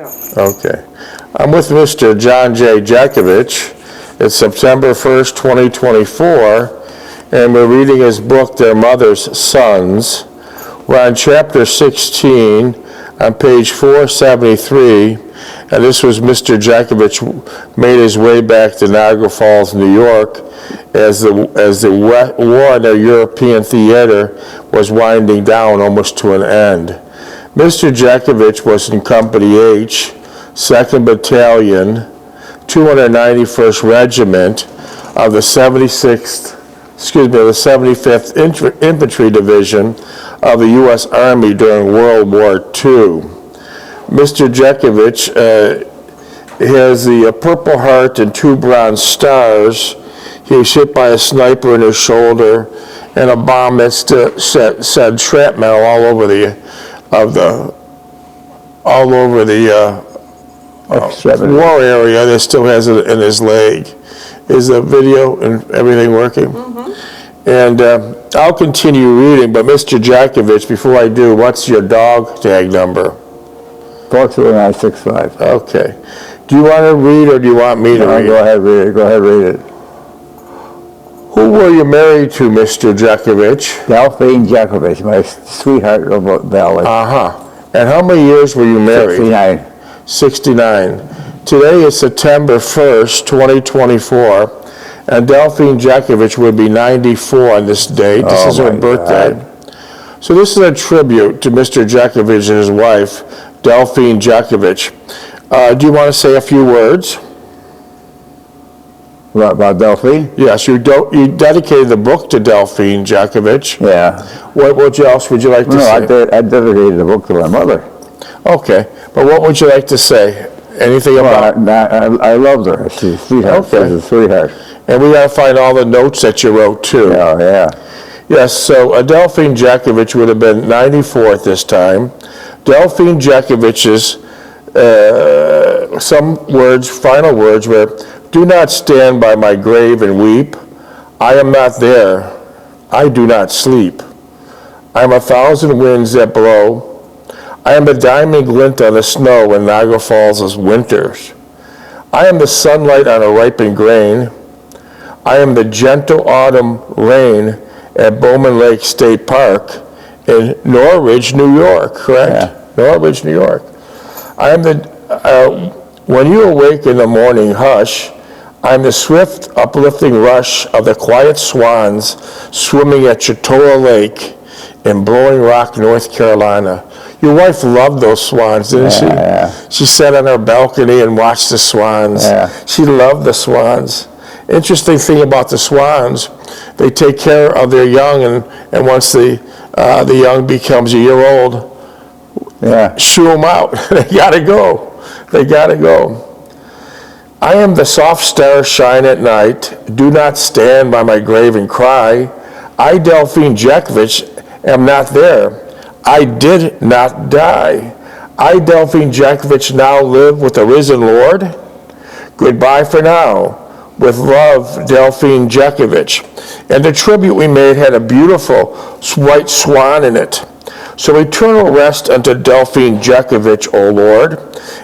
Okay. I'm with Mr. John J. Jeckovich. It's September 1st, 2024, and we're reading his book, Their Mother's Sons. We're on chapter 16 on page 473, and this was Mr. Jeckovich made his way back to Niagara Falls, New York, as the war in the European theater was winding down almost to an end. Mr. Jeckovich was in Company H, 2nd Battalion, 291st Regiment of the 75th Infantry Division of the U.S. Army during World War II. Mr. Jeckovich has the Purple Heart and 2 Bronze Stars. He was hit by a sniper in his shoulder and a bomb that sent shrapnel all over the war area that still has it in his leg. Is the video and everything working? Mm-hmm. And I'll continue reading, but Mr. Jeckovich, before I do, what's your dog tag number? 42965. Okay. Do you want to read or do you want me to read? Go ahead, read it. Go ahead, read it. Who were you married to, Mr. Jeckovich? Delphine Jeckovich, my sweetheart of Valley. Uh-huh. And how many years were you married? 69. 69. Today is September 1st, 2024, and Delphine Jeckovich would be 94 on this date. This is her birthday. God. So this is a tribute to Mr. Jeckovich and his wife, Delphine Jeckovich. Do you want to say a few words? What, about Delphine? Yes, you dedicated the book to Delphine Jeckovich. Yeah. What else would you like to say? No, I dedicated the book to my mother. Okay, but what would you like to say? Anything about? I loved her. She's a sweetheart. Okay. She's a sweetheart. And we got to find all the notes that you wrote too. Yeah, yeah. Yes, so Delphine Jeckovich would have been 94 at this time. Delphine Jeckovich's final words were, "Do not stand by my grave and weep. I am not there. I do not sleep. I am 1,000 winds that blow. I am the diamond glint on the snow in Niagara Falls' winters. I am the sunlight on a ripened grain. I am the gentle autumn rain at Bowman Lake State Park in Norridge, New York," correct? Yeah. Norridge, New York. I am when you awake in the morning hush, I am the swift, uplifting rush of the quiet swans swimming at Chatoa Lake in Blowing Rock, North Carolina. Your wife loved those swans, didn't she? Yeah. She sat on her balcony and watched the swans. Yeah. She loved the swans. Interesting thing about the swans, they take care of their young, and once the young becomes a year old, shoo them out. They gotta go. They gotta go. I am the soft stars shine at night. Do not stand by my grave and cry. I, Delphine Jeckovich, am not there. I did not die. I, Delphine Jeckovich, now live with the risen Lord. Goodbye for now. With love, Delphine Jeckovich. And the tribute we made had a beautiful white swan in it. So eternal rest unto Delphine Jeckovich, O Lord,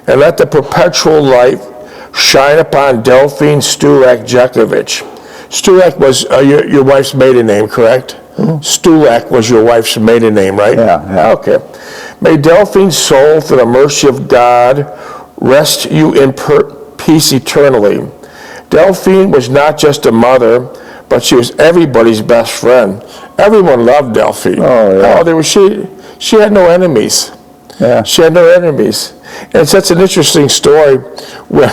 and let the perpetual light shine upon Delphine Stulak Jeckovich. Stulak was your wife's maiden name, correct? Mm-hmm. Stulak was your wife's maiden name, right? Yeah. Okay. May Delphine's soul, through the mercy of God, rest you in peace eternally. Delphine was not just a mother, but she was everybody's best friend. Everyone loved Delphine. Oh, yeah. She had no enemies. Yeah. She had no enemies. And it's such an interesting story when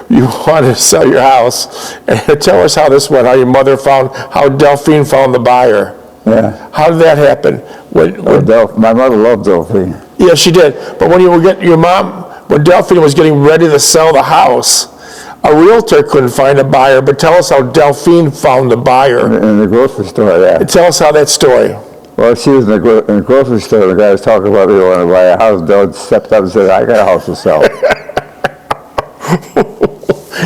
you wanted to sell your house. And tell us how this went, how Delphine found the buyer. Yeah. How did that happen? My mother loved Delphine. Yeah, she did. But when when Delphine was getting ready to sell the house, a realtor couldn't find a buyer. But tell us how Delphine found the buyer. In the grocery store, yeah. Tell us how that story. Well, she was in the grocery store. The guy was talking about, you want to buy a house. Dad stepped up and said, I got a house to sell.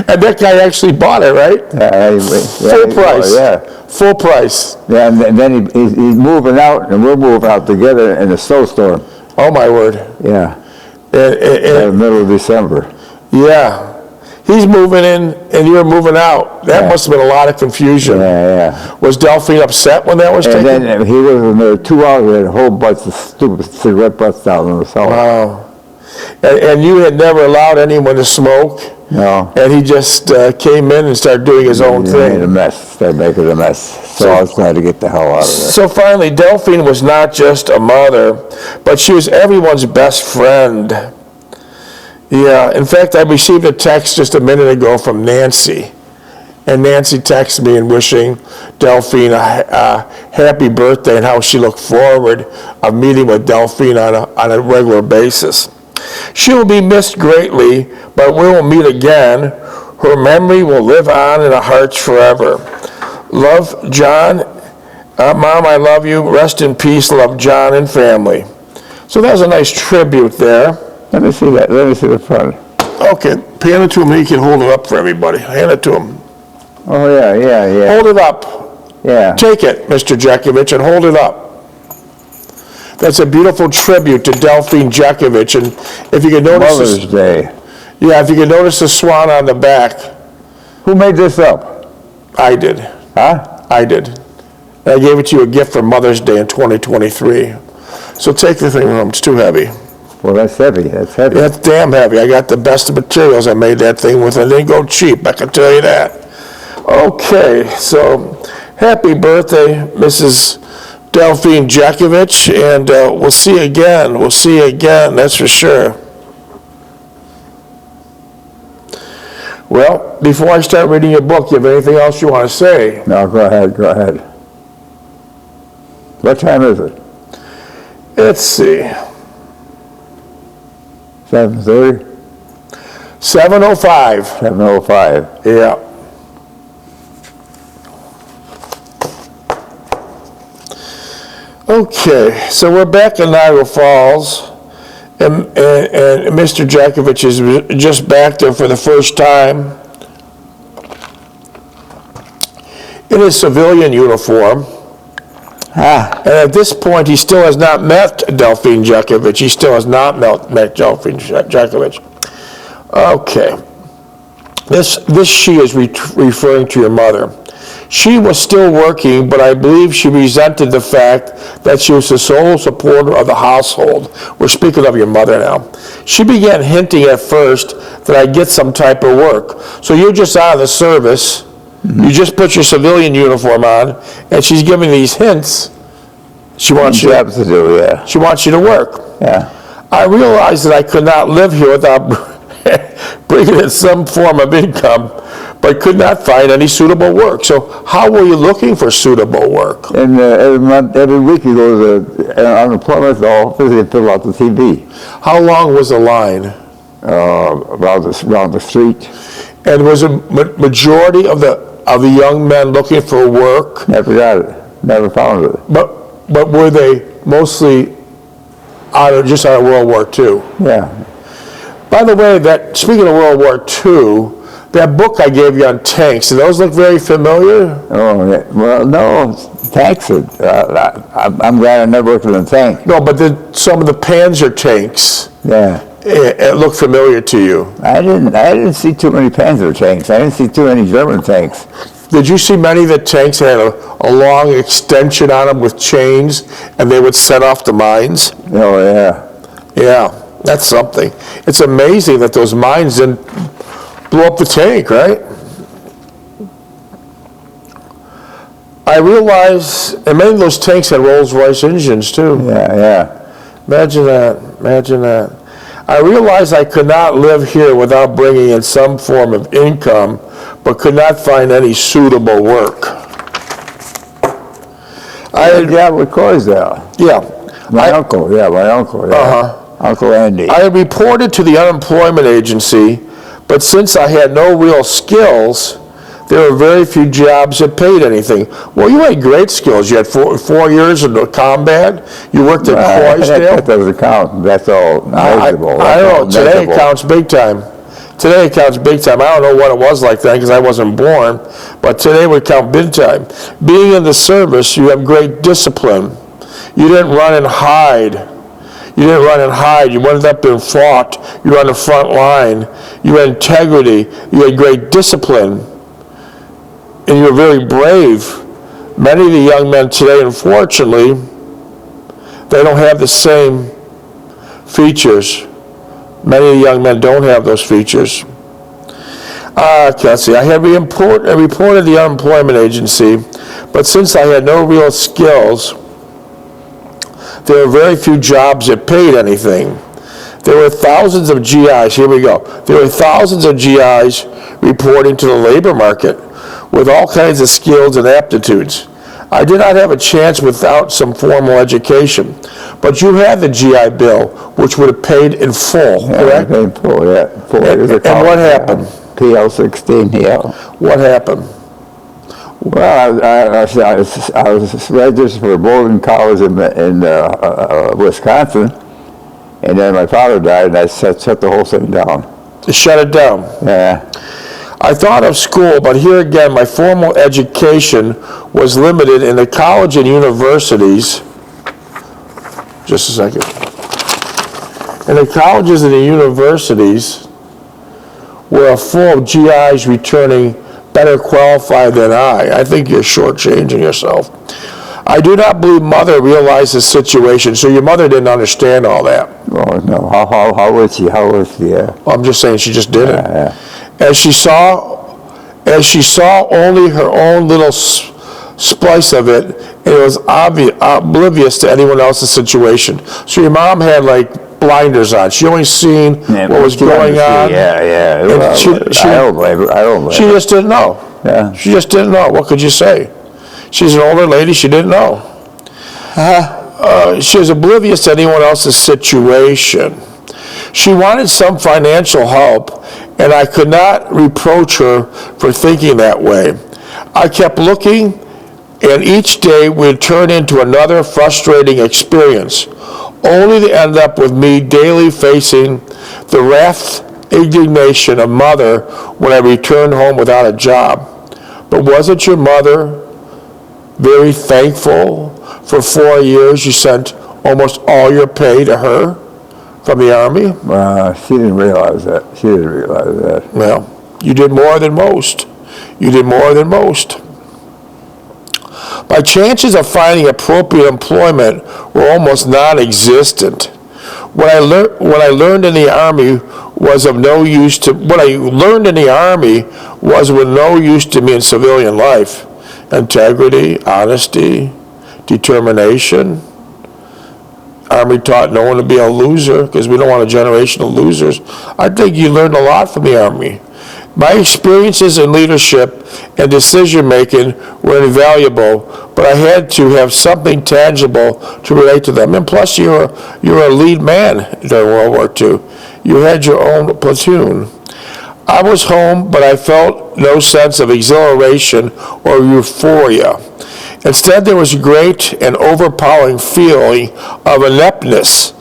And that guy actually bought it, right? Yeah, full price. Yeah. Full price. Yeah, and then he's moving out, and we're moving out together in a snowstorm. Oh, my word. Yeah. In the middle of December. Yeah. He's moving in and you're moving out. That must have been a lot of confusion. Yeah. Was Delphine upset when that was taken? And then he was in there 2 hours, he had a whole bunch of stupid cigarette butts down in the cellar. Wow. And you had never allowed anyone to smoke? No. And he just came in and started doing his own He thing. made a mess, started making a mess. So I was glad to get the hell out of there. So finally, Delphine was not just a mother, but she was everyone's best friend. Yeah, in fact, I received a text just a minute ago from Nancy. And Nancy texted me and wishing Delphine a happy birthday and how she looked forward of meeting with Delphine on a regular basis. She will be missed greatly, but we will meet again. Her memory will live on in our hearts forever. Love, John. Mom, I love you. Rest in peace. Love, John and family. So that was a nice tribute there. Let me see that. Let me see the front. Okay, hand it to him. He can hold it up for everybody. Hand it to him. Oh, yeah. Hold it up. Yeah. Take it, Mr. Jeckovich, and hold it up. That's a beautiful tribute to Delphine Jeckovich. And if you can notice, Mother's Day. Yeah, if you can notice the swan on the back. Who made this up? I did. Huh? I did. And I gave it to you a gift for Mother's Day in 2023. So take the thing home. It's too heavy. Well, that's heavy. That's heavy. That's damn heavy. I got the best of materials I made that thing with. And they go cheap, I can tell you that. Okay, so happy birthday, Mrs. Delphine Jeckovich, and we'll see you again. We'll see you again, that's for sure. Well, before I start reading your book, you have anything else you want to say? No, go ahead. What time is it? Let's see. 7:30? 7:05. 7:05. Yeah. Okay, so we're back in Niagara Falls, and Mr. Jeckovich is just back there for the first time in his civilian uniform. And at this point, he still has not met Delphine Jeckovich. He still has not met Delphine Jeckovich. Okay. This she is referring to your mother. She was still working, but I believe she resented the fact that she was the sole supporter of the household. We're speaking of your mother now. She began hinting at first that I'd get some type of work. So you're just out of the service. Mm-hmm. You just put your civilian uniform on, and she's giving these hints. She wants you to do, yeah. She wants you to work. Yeah. I realized that I could not live here without bringing in some form of income, but could not find any suitable work. So how were you looking for suitable work? And every week you go to the unemployment office and fill out the TV. How long was the line? Around the street. And was a majority of the young men looking for work? Never got it. Never found it. But were they mostly just out of World War II? Yeah. By the way, speaking of World War II, that book I gave you on tanks, do those look very familiar? Oh, yeah. Well, no, tanks are, I'm glad I never worked in a tank. No, but some of the Panzer tanks, yeah, it looked familiar to you. I didn't see too many Panzer tanks. I didn't see too many German tanks. Did you see many of the tanks that had a long extension on them with chains, and they would set off the mines? Oh, yeah. Yeah, that's something. It's amazing that those mines didn't blow up the tank, right? I realize, and many of those tanks had Rolls-Royce engines too. Yeah. Imagine that. I realized I could not live here without bringing in some form of income, but could not find any suitable work. I had a job with Corsdale. Yeah. My uncle, yeah. Uncle Andy. I had reported to the unemployment agency, but since I had no real skills, there were very few jobs that paid anything. Well, you had great skills. You had four years in combat. You worked at Corsdale. That doesn't count. That's all knowledgeable. I don't know. Today it counts big time. Today it counts big time. I don't know what it was like then because I wasn't born, but today would count big time. Being in the service, you have great discipline. You didn't run and hide. You didn't run and hide. You went up and fought. You were on the front line. You had integrity. You had great discipline. And you were very brave. Many of the young men today, unfortunately, they don't have the same features. Many of the young men don't have those features. Let's see. I had reported the unemployment agency, but since I had no real skills, there were very few jobs that paid anything. There were thousands of GIs, here we go. There were thousands of GIs reporting to the labor market with all kinds of skills and aptitudes. I did not have a chance without some formal education, but you had the GI Bill, which would have paid in full, correct? In full, yeah. Full. And what happened? PL-16, yeah. What happened? Well, I was registered for Bowdoin College in Wisconsin, and then my father died, and I shut the whole thing down. You shut it down? Yeah. I thought of school, but here again, my formal education was limited in the college and universities. Just a second. And the colleges and the universities were full of GIs returning better qualified than I. I think you're shortchanging yourself. I do not believe Mother realized the situation, so your mother didn't understand all that. Oh, no. How was she? How was she? Yeah. Well, I'm just saying she just didn't. Yeah. As she saw only her own little splice of it, and it was oblivious to anyone else's situation. So your mom had like blinders on. She only seen what was going on. Yeah. And I don't blame her. I don't blame she her. just didn't know. Yeah. She just didn't know. What could you say? She's an older lady. She didn't know. She was oblivious to anyone else's situation. She wanted some financial help, and I could not reproach her for thinking that way. I kept looking, and each day would turn into another frustrating experience, only to end up with me daily facing the wrath, indignation of Mother when I returned home without a job. But wasn't your mother very thankful for 4 years you sent almost all your pay to her from the Army? She didn't realize that. She didn't realize that. Well, you did more than most. You did more than most. My chances of finding appropriate employment were almost non-existent. What I learned in the Army was of no use to me in civilian life. Integrity, honesty, determination. Army taught no one to be a loser because we don't want a generation of losers. I think you learned a lot from the Army. My experiences in leadership and decision-making were invaluable, but I had to have something tangible to relate to them. And plus, you're a lead man during World War II. You had your own platoon. I was home, but I felt no sense of exhilaration or euphoria. Instead, there was a great and overpowering feeling of ineptness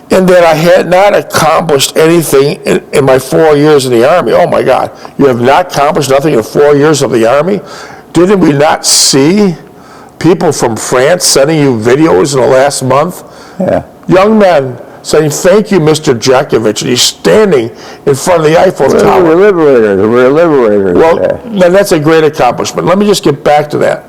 in that I had not accomplished anything in my 4 years in the Army. Oh my God, you have not accomplished nothing in 4 years of the Army? Didn't we not see people from France sending you videos in the last month? Yeah. Young men saying, "Thank you, Mr. Jeckovich," and he's standing in front of the Eiffel Tower. We're liberators. Well, then that's a great accomplishment. Let me just get back to that.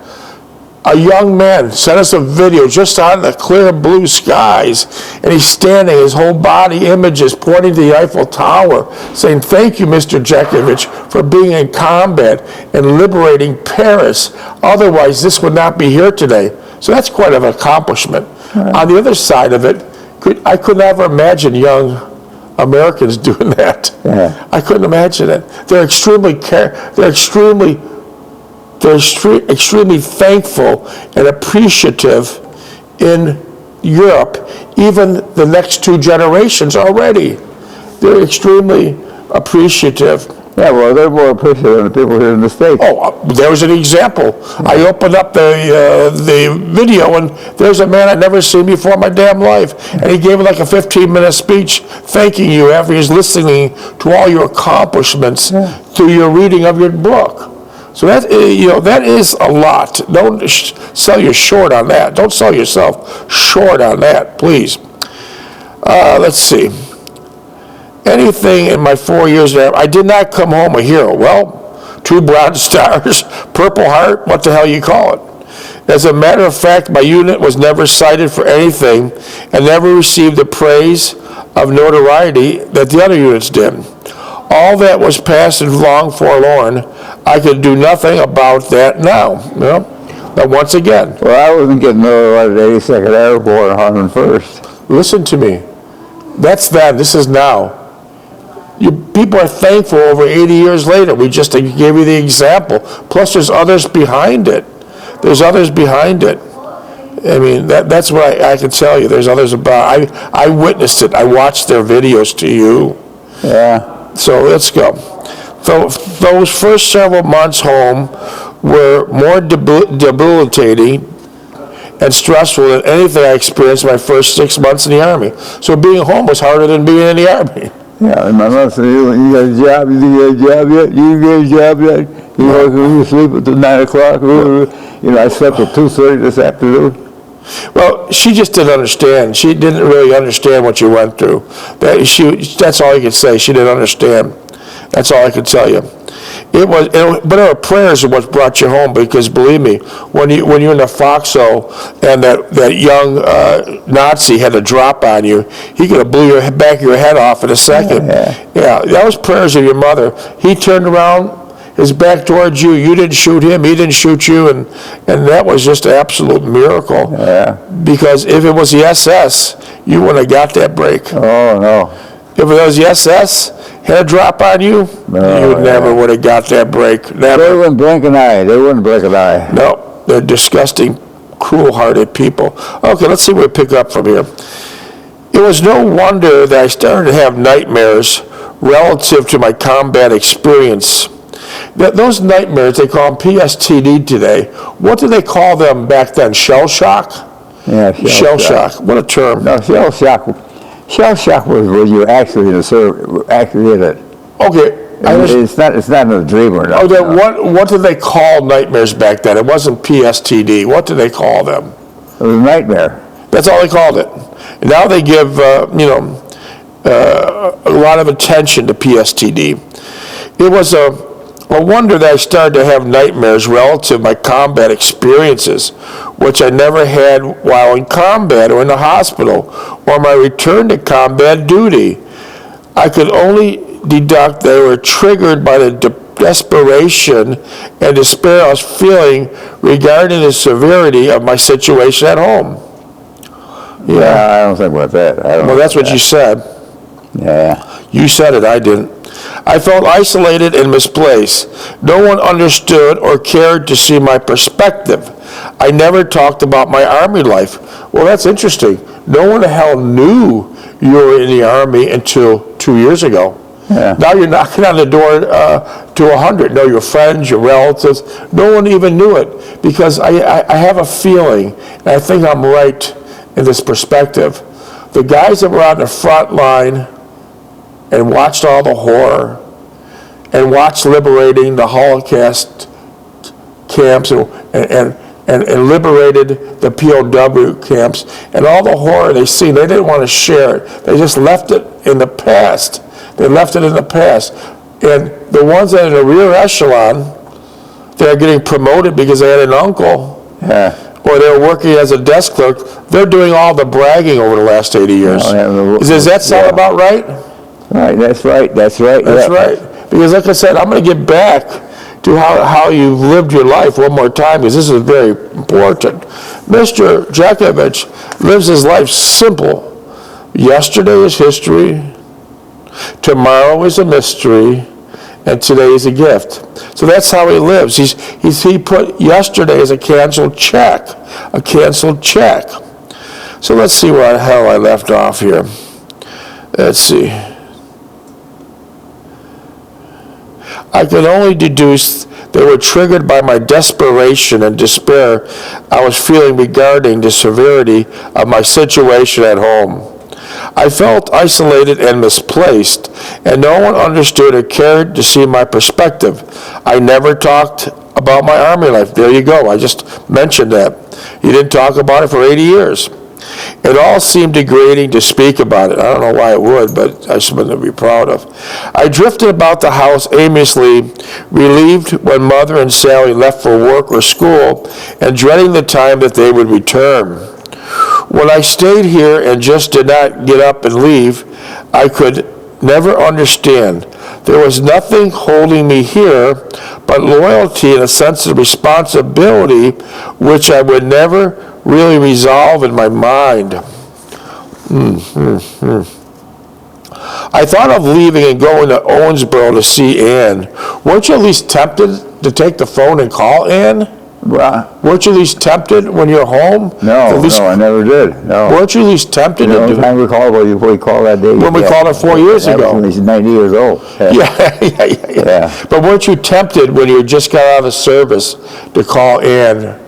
A young man sent us a video just out in the clear blue skies, and he's standing, his whole body images pointing to the Eiffel Tower, saying, "Thank you, Mr. Jeckovich, for being in combat and liberating Paris. Otherwise, this would not be here today." So that's quite an accomplishment. Right. On the other side of it, I could never imagine young Americans doing that. Yeah. I couldn't imagine it. They're extremely thankful and appreciative in Europe, even the next two generations already. They're extremely appreciative. Yeah, well, they're more appreciative than the people here in the States. Oh, there's an example. I opened up the video, and there's a man I'd never seen before in my damn life. And he gave like a 15-minute speech thanking you after he's listening to all your accomplishments through your reading of your book. So that is a lot. Don't sell you short on that. Don't sell yourself short on that, please. Let's see. Anything in my 4 years there, I did not come home a hero. Well, 2 Bronze Stars, Purple Heart, what the hell you call it. As a matter of fact, my unit was never cited for anything and never received the praise of notoriety that the other units did. All that was past and long forlorn. I could do nothing about that now. But once again. Well, I wasn't getting notified at 82nd Airborne, 101st. Listen to me. That's then. This is now. People are thankful over 80 years later. We just gave you the example. Plus, there's others behind it. There's others behind it. I mean, that's what I can tell you. There's others about. I witnessed it. I watched their videos to you. Yeah. So let's go. So those first several months home were more debilitating and stressful than anything I experienced my first 6 months in the Army. So being home was harder than being in the Army. Yeah, and my mother said, you got a job, you get a job yet? You get a job yet? You sleep until 9 o'clock? I slept at 2:30 this afternoon. Well, she just didn't understand. She didn't really understand what you went through. That's all you could say. She didn't understand. That's all I could tell you. But our prayers are what brought you home, because believe me, when you're in the foxhole and that young Nazi had a drop on you, he could have blew your back of your head off in a second. Yeah, that was prayers of your mother. He turned around his back towards you. You didn't shoot him. He didn't shoot you, and that was just an absolute miracle. Yeah. Because if it was the SS, you wouldn't have got that break. Oh no. If it was the SS, had a drop on you, you never would have got that break. Never. They wouldn't blink an eye. They wouldn't blink an eye. No, they're disgusting, cruel-hearted people. Okay, let's see where we pick up from here. It was no wonder that I started to have nightmares relative to my combat experience. Those nightmares, they call them PSTD today. What did they call them back then? Shell shock? Yeah, shell shock. What a term. No, shell shock. Shell shock was when you actually in it. Okay. It's not a dream or nothing. What did they call nightmares back then? It wasn't PSTD. What did they call them? It was a nightmare. That's all they called it. And now they give a lot of attention to PSTD. It was a wonder that I started to have nightmares relative to my combat experiences, which I never had while in combat or in the hospital, or my return to combat duty. I could only deduct they were triggered by the desperation and despair I was feeling regarding the severity of my situation at home. Yeah, I don't think about that. Well, that's what you said. Yeah. You said it, I didn't. I felt isolated and misplaced. No one understood or cared to see my perspective. I never talked about my Army life. Well, that's interesting. No one the hell knew you were in the Army until 2 years ago. Yeah. Now you're knocking on the door to 100. No, your friends, your relatives, no one even knew it, because I have a feeling, and I think I'm right in this perspective. The guys that were on the front line and watched all the horror and watched liberating the Holocaust camps and liberated the POW camps and all the horror they seen, they didn't want to share it. They just left it in the past. They left it in the past. And the ones that are in the rear echelon, they're getting promoted because they had an uncle, or they were working as a desk clerk, they're doing all the bragging over the last 80 years. Does that sound about right? Right, that's right. That's right. Because like I said, I'm going to get back to how you lived your life one more time, because this is very important. Mr. Jeckovich lives his life simple. Yesterday is history, tomorrow is a mystery, and today is a gift. So that's how he lives. He put yesterday as a canceled check. So let's see where the hell I left off here. Let's see. I could only deduce they were triggered by my desperation and despair I was feeling regarding the severity of my situation at home. I felt isolated and misplaced, and no one understood or cared to see my perspective. I never talked about my Army life. There you go. I just mentioned that. You didn't talk about it for 80 years. It all seemed degrading to speak about it. I don't know why it would, but I something to be proud of. I drifted about the house aimlessly, relieved when Mother and Sally left for work or school, and dreading the time that they would return. When I stayed here and just did not get up and leave, I could never understand. There was nothing holding me here but loyalty and a sense of responsibility which I would never really resolve in my mind. I thought of leaving and going to Owensboro to see Ann. Weren't you at least tempted to take the phone and call Ann? Well, Weren't you at least tempted when you're home? no, At least, no, I never did. No. Weren't you at least tempted The to only do time we called was we called that day. When we called her 4 years That was ago. when he's 90 years old. Yeah. But weren't you tempted when you just got out of the service to call Ann?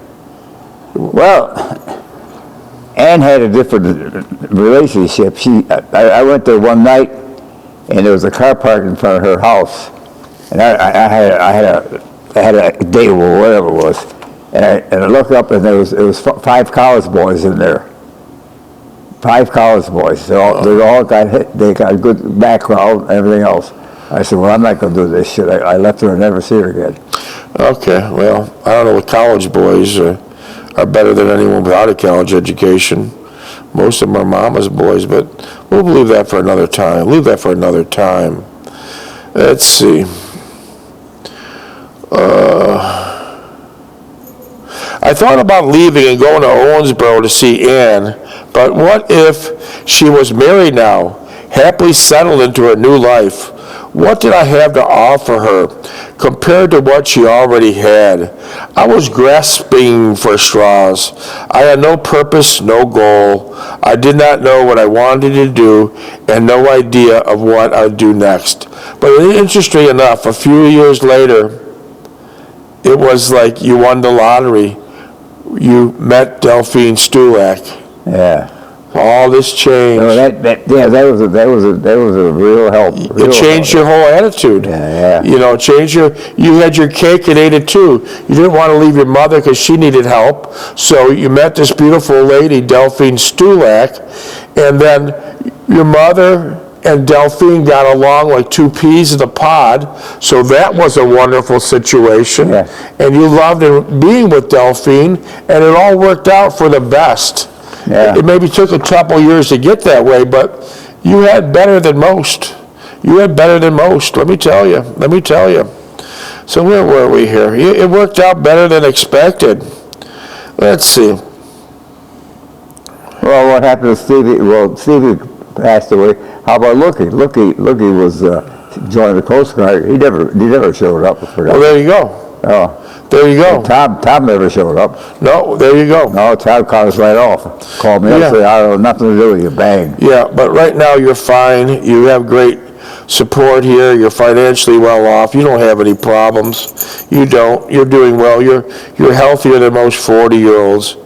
Well, Ann had a different relationship. I went there one night, and there was a car parked in front of her house, and I had a date or whatever it was, and I looked up, and it was 5 college boys in there. 5 college boys. They all got hit. They got a good background and everything else. I said, well, I'm not going to do this shit. I left her and never see her again. Okay, well, I don't know what college boys are better than anyone without a college education. Most of them are mama's boys, but we'll leave that for another time. Let's see. I thought about leaving and going to Owensboro to see Ann, but what if she was married now, happily settled into her new life? What did I have to offer her compared to what she already had? I was grasping for straws. I had no purpose, no goal. I did not know what I wanted to do and no idea of what I'd do next. But interestingly enough, a few years later, it was like you won the lottery. You met Delphine Stulak. Yeah. All this changed. No, that was a real help. It changed your whole attitude. Yeah. You know, you had your cake and ate it too. You didn't want to leave your mother because she needed help. So you met this beautiful lady, Delphine Stulak, and then your mother and Delphine got along like 2 peas in a pod. So that was a wonderful situation. Yeah. And you loved being with Delphine, and it all worked out for the best. Yeah. It maybe took a couple years to get that way, but you had better than most. Let me tell you. So where were we here? It worked out better than expected. Let's see. Well, what happened to Stevie? Well, Stevie passed away. How about Lookie? Lookie was joined the Coast Guard. He never showed up for that. Well, there you go. Oh. There you go. Tom never showed up. No, there you go. No, Tom called us right off. Called me up and said, I don't have nothing to do with you. Bang. Yeah, but right now you're fine. You have great support here. You're financially well off. You don't have any problems. You don't. You're doing well. You're healthier than most 40-year-olds.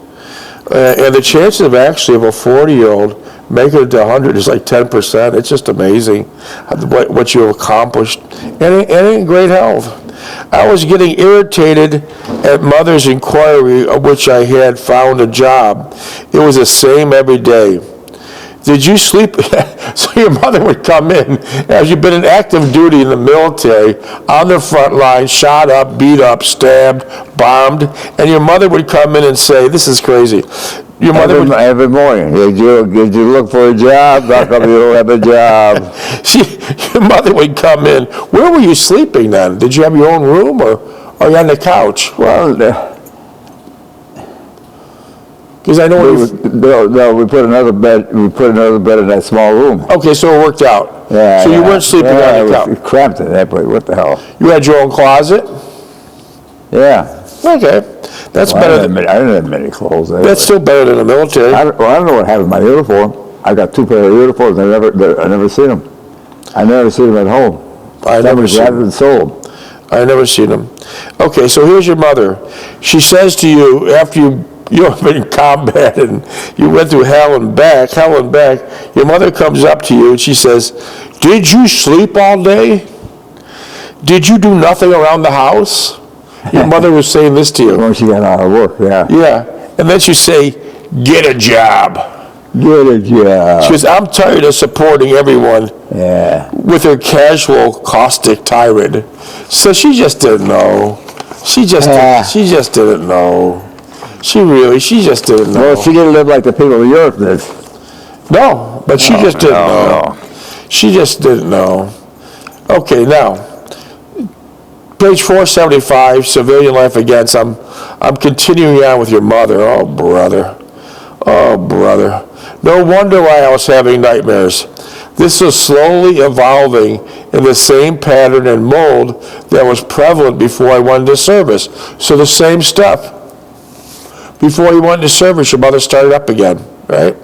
And the chances of a 40-year-old making it to 100 is like 10%. It's just amazing what you've accomplished. And in great health. I was getting irritated at Mother's inquiry of which I had found a job. It was the same every day. Did you sleep? So your mother would come in, as you've been in active duty in the military, on the front line, shot up, beat up, stabbed, bombed, and your mother would come in and say, this is crazy. Your mother every morning, did you look for a job? How come you don't have a job? Your mother would come in. Where were you sleeping then? Did you have your own room or you on the couch? Well, because I know we put another bed. We put another bed in that small room. Okay, so it worked out. Yeah. So you weren't sleeping on the couch. It cramped in that place. What the hell? You had your own closet. Yeah. Okay, that's better. I didn't have many clothes. That's still better than the military. I don't know what happened to my uniform. I got 2 pairs of uniforms. I never seen them. I never seen them at home. I never seen them sold. I never seen them. Okay, so here's your mother. She says to you after you've been in combat and you went through hell and back, your mother comes up to you and she says, did you sleep all day? Did you do nothing around the house? Your mother was saying this to you. When she got out of work, yeah. Yeah, and then she say, get a job. Get a job. She goes, I'm tired of supporting everyone Yeah. with her casual, caustic tirade. So she just didn't know. She just didn't know. She just didn't know. Well, she didn't live like the people of Europe did. No, but she just didn't know. She just didn't know. Okay, now, page 475, civilian life against. I'm continuing on with your mother. Oh, brother. Oh, brother. No wonder why I was having nightmares. This was slowly evolving in the same pattern and mold that was prevalent before I went into service. So the same stuff. Before you went into service, your mother started up again, right?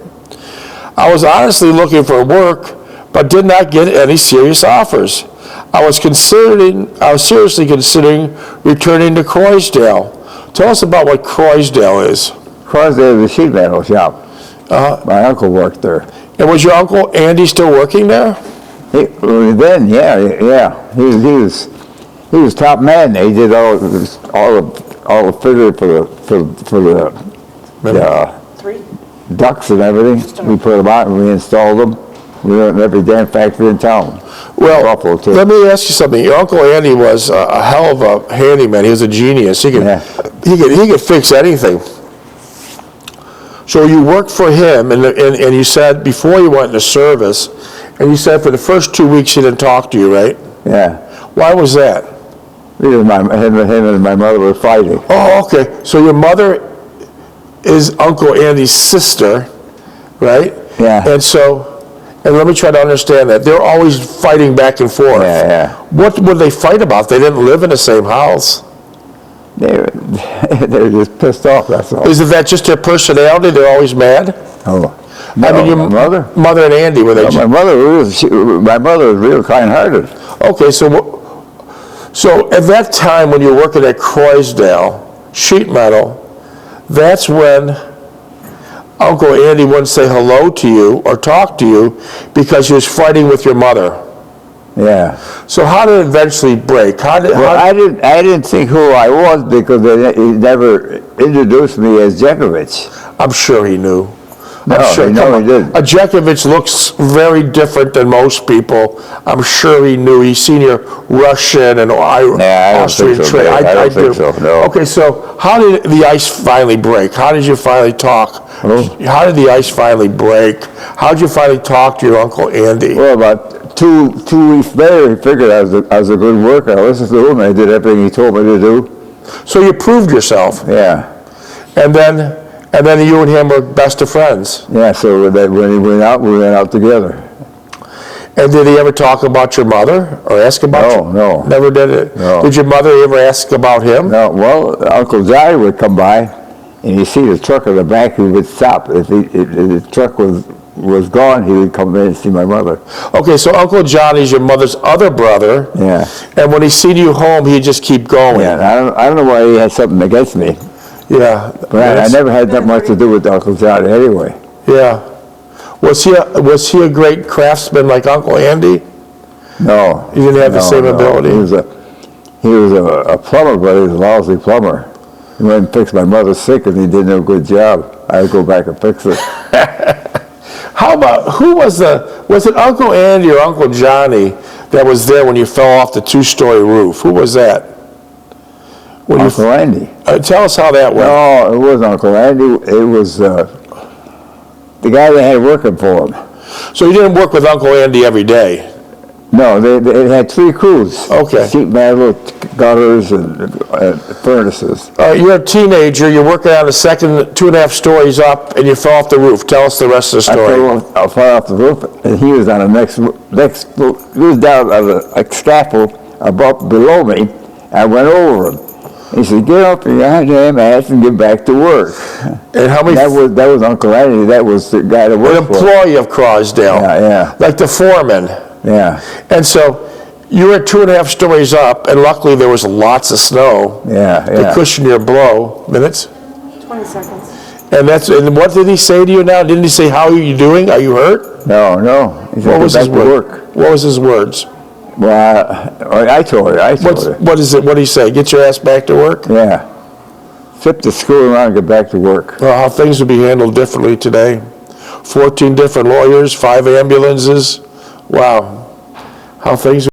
I was honestly looking for work, but did not get any serious offers. I was seriously considering returning to Croydale. Tell us about what Croydale is. Croydale is a sheet metal shop. My uncle worked there. And was your uncle Andy still working there? Then, yeah. He was top man. He did all the figure for the ducts and everything. We put them out and we installed them. We went in every damn factory in town. Well, let me ask you something. Your Uncle Andy was a hell of a handyman. He was a genius. He could fix anything. So you worked for him, and you said before you went into service, and you said for the first 2 weeks he didn't talk to you, right? Yeah. Why was that? Because him and my mother were fighting. Oh, okay. So your mother is Uncle Andy's sister, right? Yeah. And let me try to understand that. They're always fighting back and forth. Yeah. What would they fight about? They didn't live in the same house. They were just pissed off, that's all. Isn't that just their personality? They're always mad? Oh. No, I mean, your mother and Andy, were they? No, my mother was real kind-hearted. Okay, so at that time when you were working at Croydale, sheet metal, that's when Uncle Andy wouldn't say hello to you or talk to you because he was fighting with your mother. Yeah. So how did it eventually break? I didn't think who I was because he never introduced me as Jeckovich. I'm sure he knew. No, he didn't. A Jeckovich looks very different than most people. I'm sure he knew. He's seen your Russian and Austrian trade. I don't think so, no. Okay, so how did the ice finally break? How did you finally talk? How did the ice finally break? How did you finally talk to your Uncle Andy? Well, about two weeks later, he figured I was a good worker. I listened to him and I did everything he told me to do. So you proved yourself. Yeah. And then you and him were best of friends. Yeah, so when he went out, we went out together. And did he ever talk about your mother or ask about you? No. Never did it? No. Did your mother ever ask about him? No, well, Uncle Johnny would come by and he'd see the truck in the back, he would stop. If the truck was gone, he would come in and see my mother. Okay, so Uncle Johnny's your mother's other brother. Yeah. And when he seen you home, he'd just keep going. Yeah, I don't know why he had something against me. Yeah. But I never had that much to do with Uncle Johnny anyway. Yeah. Was he a great craftsman like Uncle Andy? No. He didn't have the same ability? He was a plumber, but he was a lousy plumber. He went and fixed my mother's sick and he did no good job. I would go back and fix it. How about, was it Uncle Andy or Uncle Johnny that was there when you fell off the 2-story roof? Who was that? Uncle Andy. Tell us how that went. No, it wasn't Uncle Andy. It was the guy that had working for him. So you didn't work with Uncle Andy every day? No, they had 3 crews. Okay. Sheet metal, gutters, and furnaces. You're a teenager. You're working on the second 2.5 stories up, and you fell off the roof. Tell us the rest of the story. I fell off the roof, and he was on the next. He was down on a scaffold below me. I went over him. He said, "Get up your goddamn ass and get back to work." And how many? That was Uncle Andy. That was the guy that worked for him. An employee of Croydale. Yeah. Like the foreman. Yeah. And so you were 2.5 stories up, and luckily there was lots of snow. Yeah. To cushion your blow. Minutes? 20 seconds. And what did he say to you now? Didn't he say, "How are you doing? Are you hurt?" No. He said, What was "Get his back to word? work." What was his words? Well, I told her. What is it? What did he say? Get your ass back to work? Yeah. Flip the screw around and get back to work. Well, how things would be handled differently today. 14 different lawyers, 5 ambulances. Wow, how things